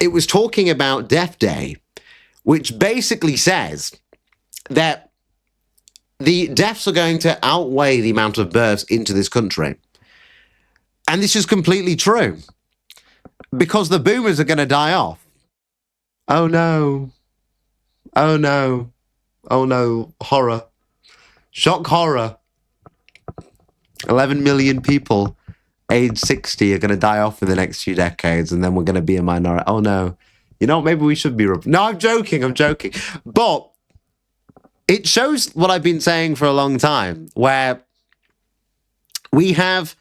it was talking about Death Day, which basically says that the deaths are going to outweigh the amount of births into this country. And this is completely true, because the boomers are going to die off. Oh no. Oh no. Oh no. Horror. Shock horror. 11 million people age 60 are going to die off in the next few decades, and then we're going to be a minority. Oh no. You know, maybe we should be... No, I'm joking. But it shows what I've been saying for a long time, where we have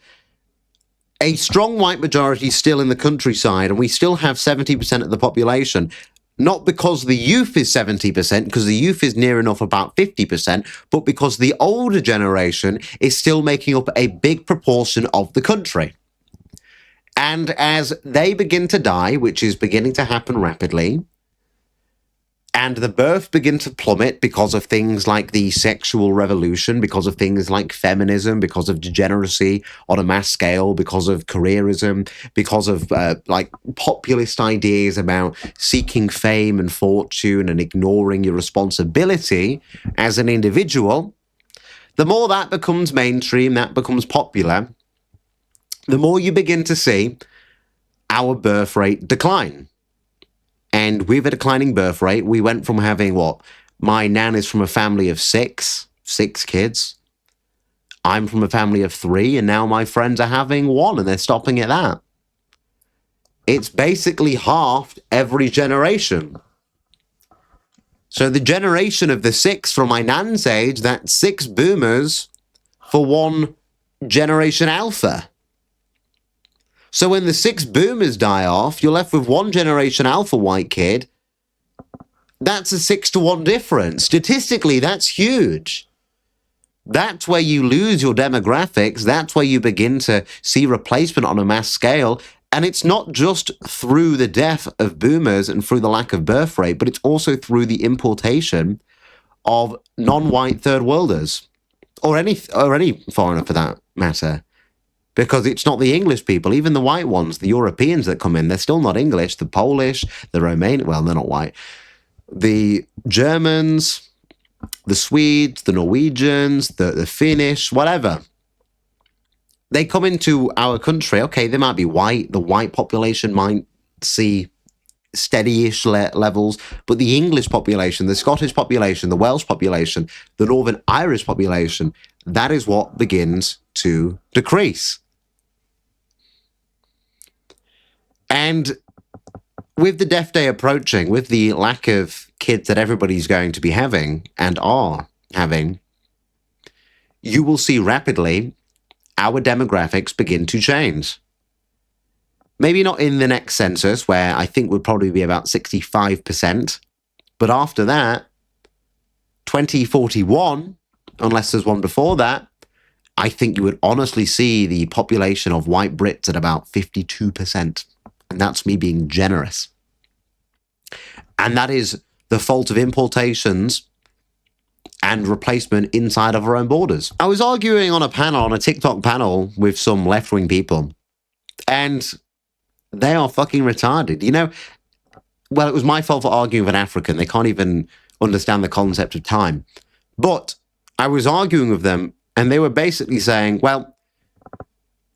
a strong white majority still in the countryside, and we still have 70% of the population, not because the youth is 70%, because the youth is near enough about 50%, but because the older generation is still making up a big proportion of the country. And as they begin to die, which is beginning to happen rapidly, and the births begin to plummet because of things like the sexual revolution, because of things like feminism, because of degeneracy on a mass scale, because of careerism, because of like populist ideas about seeking fame and fortune and ignoring your responsibility as an individual, the more that becomes mainstream, that becomes popular, the more you begin to see our birth rate decline. And with a declining birth rate, we went from having what? My nan is from a family of six kids. I'm from a family of 3, and now my friends are having 1, and they're stopping at that. It's basically halved every generation. So the generation of the 6 from my nan's age, that's 6 boomers for 1 generation alpha. So when the 6 boomers die off, you're left with 1 generation alpha white kid. That's a 6-to-1 difference. Statistically, that's huge. That's where you lose your demographics. That's where you begin to see replacement on a mass scale. And it's not just through the death of boomers and through the lack of birth rate, but it's also through the importation of non-white third worlders, or any foreigner for that matter. Because it's not the English people, even the white ones, the Europeans that come in, they're still not English. The Polish, the Romanian, well, they're not white. The Germans, the Swedes, the Norwegians, the Finnish, whatever. They come into our country. Okay, they might be white. The white population might see steady-ish levels, but the English population, the Scottish population, the Welsh population, the Northern Irish population, that is what begins to decrease. And with the death day approaching, with the lack of kids that everybody's going to be having and are having, you will see rapidly our demographics begin to change. Maybe not in the next census, where I think would probably be about 65%, but after that, 2041, unless there's one before that, I think you would honestly see the population of white Brits at about 52%. And that's me being generous. And that is the fault of importations and replacement inside of our own borders. I was arguing on a TikTok panel with some left-wing people, and they are fucking retarded. You know, well, it was my fault for arguing with an African. They can't even understand the concept of time. But I was arguing with them, and they were basically saying, well,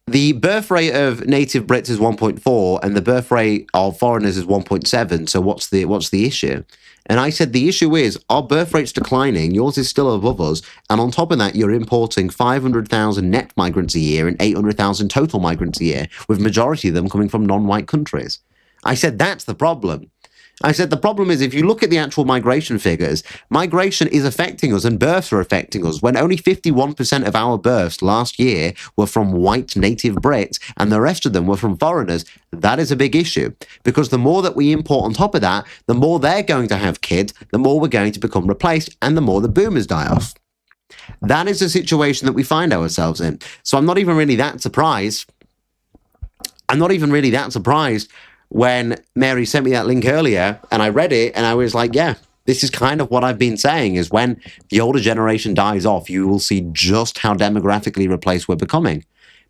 the birth rate of native Brits is 1.4 and the birth rate of foreigners is 1.7. So what's the issue? And I said, the issue is our birth rate's declining. Yours is still above us. And on top of that, you're importing 500,000 net migrants a year and 800,000 total migrants a year, with majority of them coming from non-white countries. I said, that's the problem. I said, the problem is if you look at the actual migration figures, migration is affecting us and births are affecting us when only 51% of our births last year were from white native Brits and the rest of them were from foreigners. That is a big issue because the more that we import on top of that, the more they're going to have kids, the more we're going to become replaced and the more the boomers die off. That is the situation that we find ourselves in. So I'm not even really that surprised. When Mary sent me that link earlier and I read it and I was like, yeah, this is kind of what I've been saying, is when the older generation dies off, you will see just how demographically replaced we're becoming.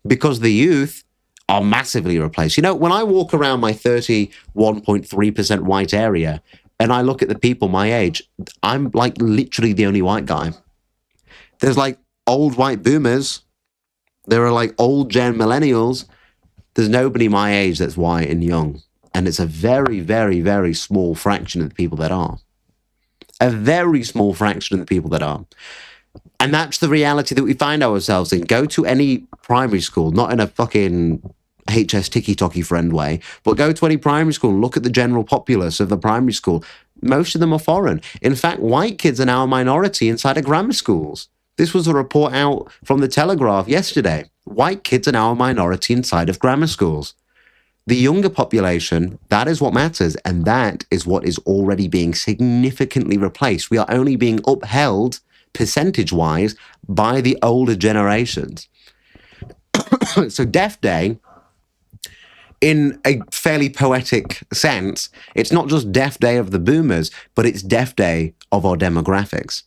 Because the youth are massively replaced. You know, when I walk around my 31.3% white area and I look at the people my age, I'm like literally the only white guy. There's like old white boomers. There are like old gen millennials. There's nobody my age that's white and young. And it's a very, very, very small fraction of the people that are. A very small fraction of the people that are. And that's the reality that we find ourselves in. Go to any primary school, not in a fucking HS ticky-tocky friend way, but go to any primary school and look at the general populace of the primary school. Most of them are foreign. In fact, white kids are now a minority inside of grammar schools. This was a report out from the Telegraph yesterday. White kids are now a minority inside of grammar schools. The younger population, that is what matters, and that is what is already being significantly replaced. We are only being upheld percentage-wise by the older generations. So Death Day, in a fairly poetic sense, it's not just Death Day of the boomers, but it's Death Day of our demographics.